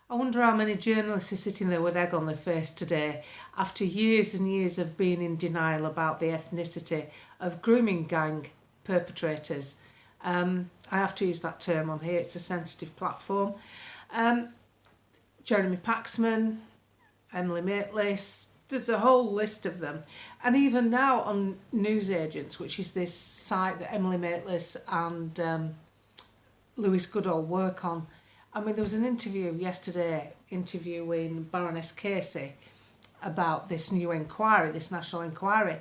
I wonder how many journalists are sitting there with egg on their face today after years and years of being in denial about the ethnicity of grooming gang perpetrators. I have to use that term on here, it's a sensitive platform. Jeremy Paxman, Emily Maitlis, there's a whole list of them. And even now on News Agents, which is this site that Emily Maitlis and Lewis Goodall work on, I mean, there was an interview yesterday interviewing Baroness Casey about this new inquiry, this national inquiry.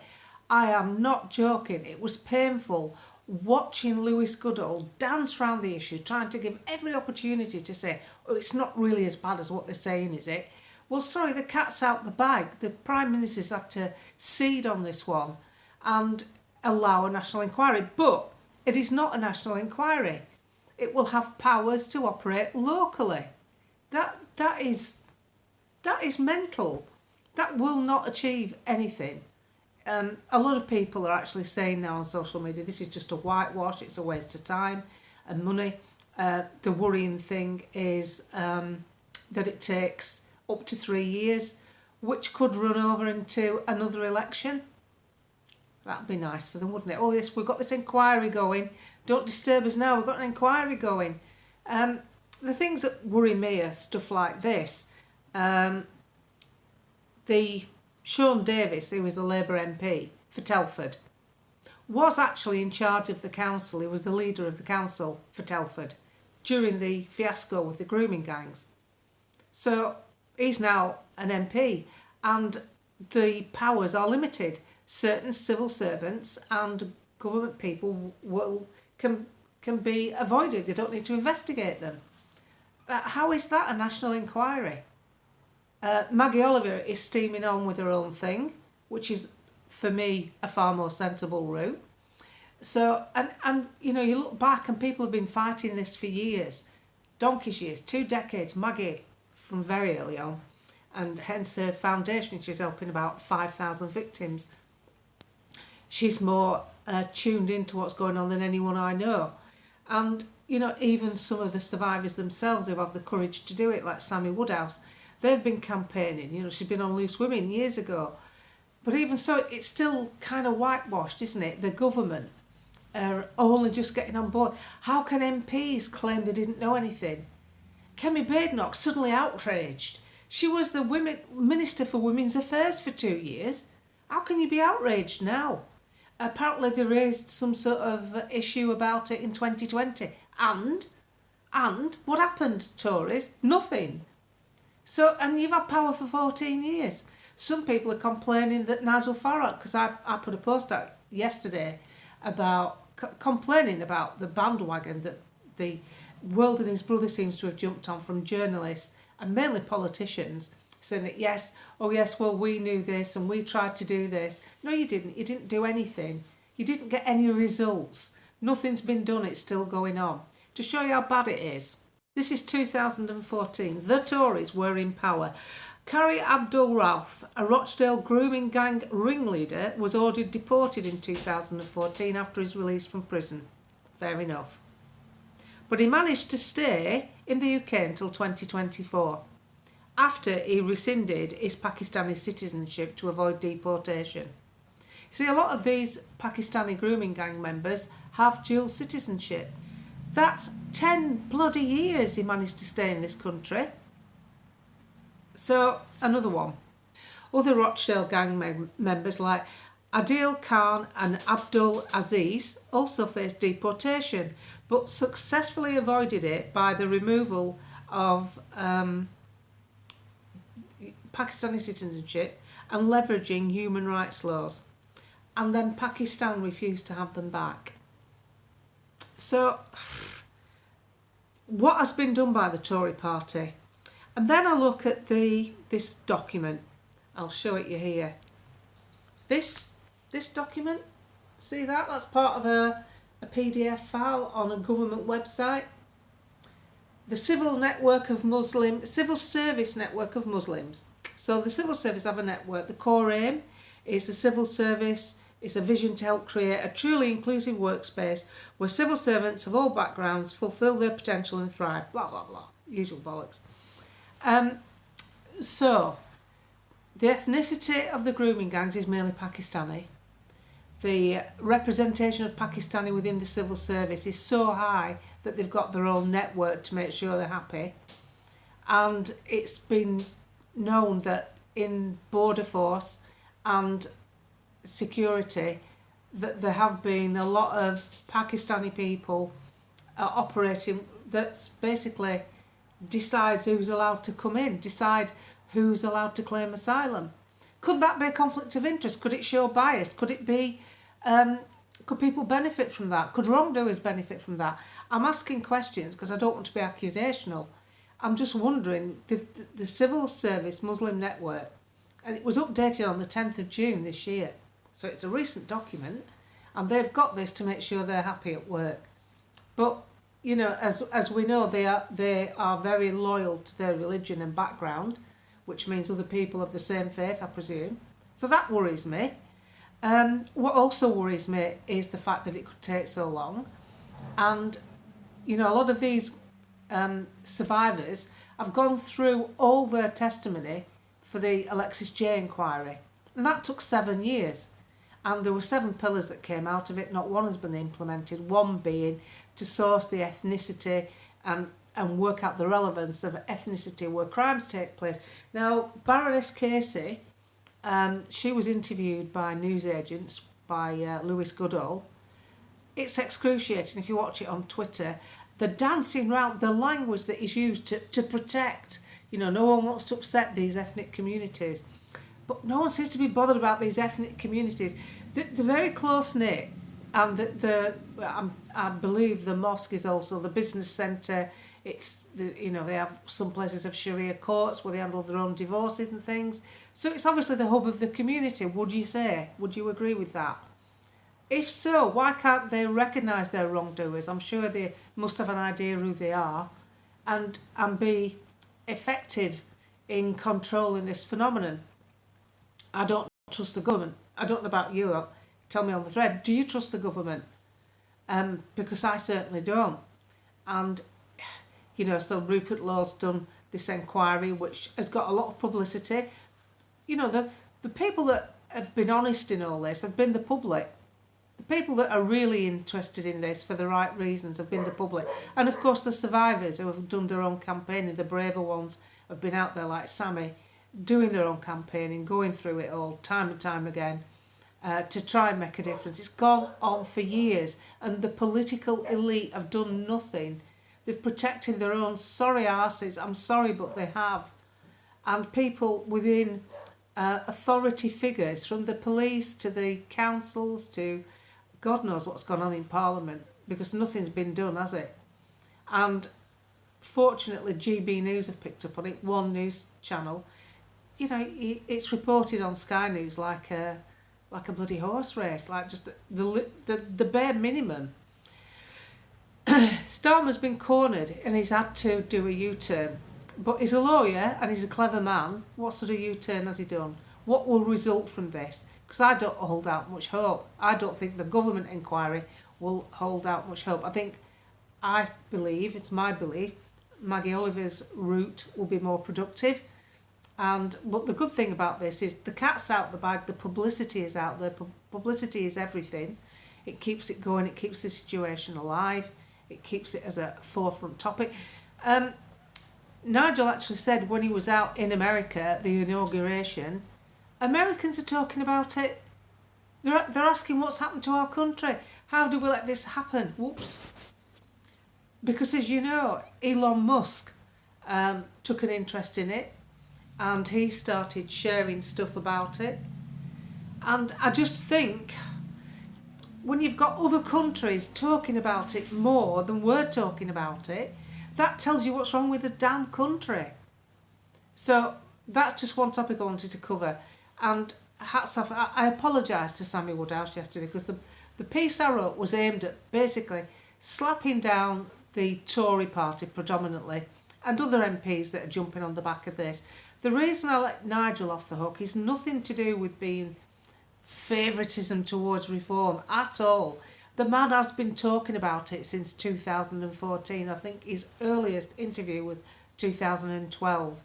I am not joking. It was painful watching Lewis Goodall dance around the issue, trying to give every opportunity to say, oh, it's not really as bad as what they're saying, is it? Well, sorry, the cat's out the bag. The Prime Minister's had to cede on this one and allow a national inquiry. But it is not a national inquiry. It will have powers to operate locally. That is mental. That will not achieve anything. A lot of people are actually saying now on social media, this is just a whitewash, it's a waste of time and money. The worrying thing is that it takes up to 3 years, which could run over into another election. That'd be nice for them, wouldn't it? Oh yes, we've got this inquiry going. Don't disturb us now, we've got an inquiry going. The things that worry me are stuff like this. Sean Davis, who was a Labour MP for Telford, was actually in charge of the council. He was the leader of the council for Telford during the fiasco with the grooming gangs. So he's now an MP and the powers are limited. Certain civil servants and government people can be avoided. They don't need to investigate them. How is that a national inquiry? Maggie Oliver is steaming on with her own thing, which is, for me, a far more sensible route. So, and you know, you look back and people have been fighting this for years, donkey's years, 2 decades. Maggie, from very early on, and hence her foundation, she's helping about 5,000 victims. She's more tuned into what's going on than anyone I know. And, you know, even some of the survivors themselves who have the courage to do it, like Sammy Woodhouse, they've been campaigning. You know, she's been on Loose Women years ago. But even so, it's still kind of whitewashed, isn't it? The government are only just getting on board. How can MPs claim they didn't know anything? Kemi Badenoch suddenly outraged. She was the Minister for Women's Affairs for 2 years. How can you be outraged now? Apparently they raised some sort of issue about it in 2020. And what happened, Tories? Nothing. So, and you've had power for 14 years. Some people are complaining that Nigel Farage, because I put a post out yesterday about complaining about the bandwagon that the world and his brother seems to have jumped on from journalists and mainly politicians, saying that yes, well, we knew this and we tried to do this. No, you didn't. You didn't do anything. You didn't get any results. Nothing's been done. It's still going on. To show you how bad it is, this is 2014. The Tories were in power. Carrie Abdul-Rauf, a Rochdale grooming gang ringleader, was ordered deported in 2014 after his release from prison. Fair enough. But he managed to stay in the UK until 2024, after he rescinded his Pakistani citizenship to avoid deportation. You see, a lot of these Pakistani grooming gang members have dual citizenship. That's 10 bloody years he managed to stay in this country. So, another one. Other Rochdale gang members like Adil Khan and Abdul Aziz also faced deportation, but successfully avoided it by the removal of Pakistani citizenship and leveraging human rights laws. And then Pakistan refused to have them back. So, what has been done by the Tory party? And then I look at this document. I'll show it you here. This document, see that? That's part of a PDF file on a government website. The Civil Service Network of Muslims. So the civil service have a network. The core aim is the civil service. It's a vision to help create a truly inclusive workspace where civil servants of all backgrounds fulfil their potential and thrive. Blah, blah, blah. Usual bollocks. So, the ethnicity of the grooming gangs is mainly Pakistani. The representation of Pakistani within the civil service is so high that they've got their own network to make sure they're happy. And it's been known that in border force and security that there have been a lot of Pakistani people operating that's basically decides who's allowed to come in, decide who's allowed to claim asylum. Could that be a conflict of interest? Could it show bias? Could it be, could people benefit from that? Could wrongdoers benefit from that? I'm asking questions because I don't want to be accusational. I'm just wondering, the Civil Service Muslim Network, and it was updated on the 10th of June this year, so it's a recent document, and they've got this to make sure they're happy at work. But, you know, as we know, they are very loyal to their religion and background, which means other people of the same faith, I presume. So that worries me. What also worries me is the fact that it could take so long. And, you know, a lot of these survivors have gone through all their testimony for the Alexis J inquiry. And that took 7 years. And there were 7 pillars that came out of it. Not one has been implemented, one being to source the ethnicity and work out the relevance of ethnicity where crimes take place. Now, Baroness Casey, she was interviewed by newsagents, by Lewis Goodall. It's excruciating if you watch it on Twitter. The dancing round, the language that is used to protect, you know, no one wants to upset these ethnic communities. But no one seems to be bothered about these ethnic communities. They're very close-knit, and I believe the mosque is also the business centre. It's, you know, they have some places have Sharia courts where they handle their own divorces and things. So it's obviously the hub of the community, would you say? Would you agree with that? If so, why can't they recognise their wrongdoers? I'm sure they must have an idea who they are and be effective in controlling this phenomenon. I don't trust the government. I don't know about you. Tell me on the thread. Do you trust the government? Because I certainly don't. And, you know, so Rupert Law's done this inquiry, which has got a lot of publicity. You know, the people that have been honest in all this have been the public. The people that are really interested in this for the right reasons have been the public. And, of course, the survivors who have done their own campaigning, the braver ones have been out there like Sammy, doing their own campaigning, going through it all time and time again to try and make a difference. It's gone on for years, and the political elite have done nothing. They've protected their own sorry arses. I'm sorry, but they have. And people within authority figures, from the police to the councils to God knows what's gone on in Parliament, because nothing's been done, has it? And fortunately, GB News have picked up on it, one news channel. You know, it's reported on Sky News like a bloody horse race, like just the bare minimum. Starmer's been cornered and he's had to do a U-turn. But he's a lawyer and he's a clever man. What sort of U-turn has he done? What will result from this? Because I don't hold out much hope. I don't think the government inquiry will hold out much hope. I believe, it's my belief, Maggie Oliver's route will be more productive. But the good thing about this is the cat's out the bag, the publicity is out there. Publicity is everything. It keeps it going, it keeps the situation alive, it keeps it as a forefront topic. Nigel actually said when he was out in America at the inauguration, Americans are talking about it. They're asking what's happened to our country. How do we let this happen? Whoops. Because as you know, Elon Musk took an interest in it and he started sharing stuff about it. And I just think when you've got other countries talking about it more than we're talking about it, that tells you what's wrong with the damn country. So that's just one topic I wanted to cover. And hats off, I apologise to Sammy Woodhouse yesterday because the piece I wrote was aimed at basically slapping down the Tory party predominantly and other MPs that are jumping on the back of this. The reason I let Nigel off the hook is nothing to do with being favouritism towards reform at all. The man has been talking about it since 2014. I think his earliest interview with 2012.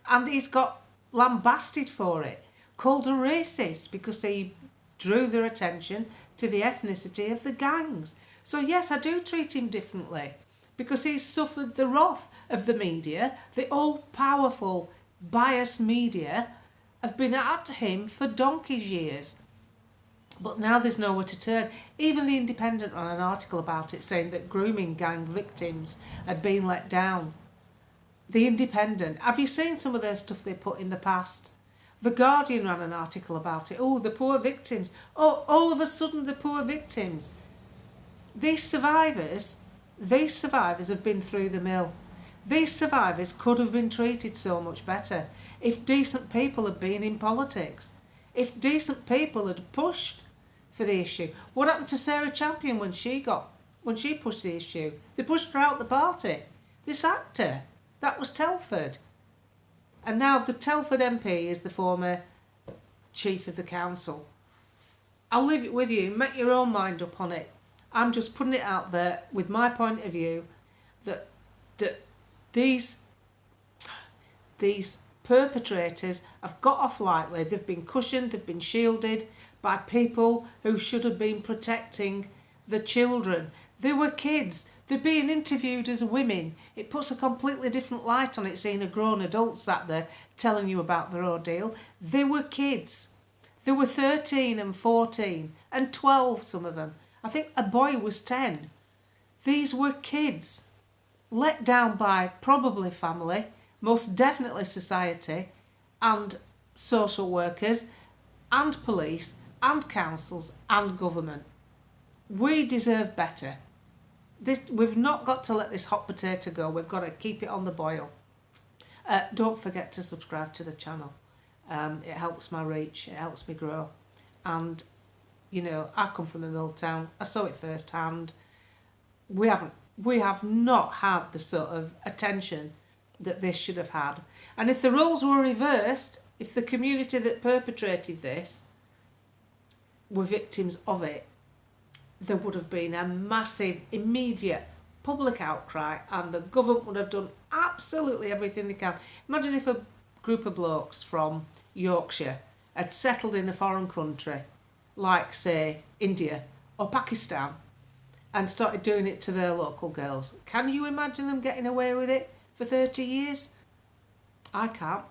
And he's got lambasted for it, called a racist because he drew their attention to the ethnicity of the gangs. So yes, I do treat him differently because he's suffered the wrath of the media. The all-powerful, biased media have been at him for donkey's years. But now there's nowhere to turn. Even the Independent ran an article about it saying that grooming gang victims had been let down. The Independent. Have you seen some of their stuff they put in the past? The Guardian ran an article about it. Oh, the poor victims. Oh, all of a sudden the poor victims. These survivors have been through the mill. These survivors could have been treated so much better if decent people had been in politics. If decent people had pushed for the issue. What happened to Sarah Champion when she pushed the issue? They pushed her out the party. They sacked her. That was Telford. And now the Telford MP is the former chief of the council. I'll leave it with you. Make your own mind up on it. I'm just putting it out there with my point of view that these perpetrators have got off lightly. They've been cushioned, they've been shielded by people who should have been protecting the children. They were kids. They're being interviewed as women. It puts a completely different light on it seeing a grown adult sat there telling you about their ordeal. They were kids. They were 13 and 14 and 12, some of them. I think a boy was 10. These were kids let down by probably family, most definitely society and social workers and police and councils and government. We deserve better. We've not got to let this hot potato go. We've got to keep it on the boil. Don't forget to subscribe to the channel. It helps my reach. It helps me grow. And, you know, I come from a mill town. I saw it firsthand. We have not had the sort of attention that this should have had. And if the roles were reversed, if the community that perpetrated this were victims of it, there would have been a massive, immediate public outcry and the government would have done absolutely everything they can. Imagine if a group of blokes from Yorkshire had settled in a foreign country, like, say, India or Pakistan, and started doing it to their local girls. Can you imagine them getting away with it for 30 years? I can't.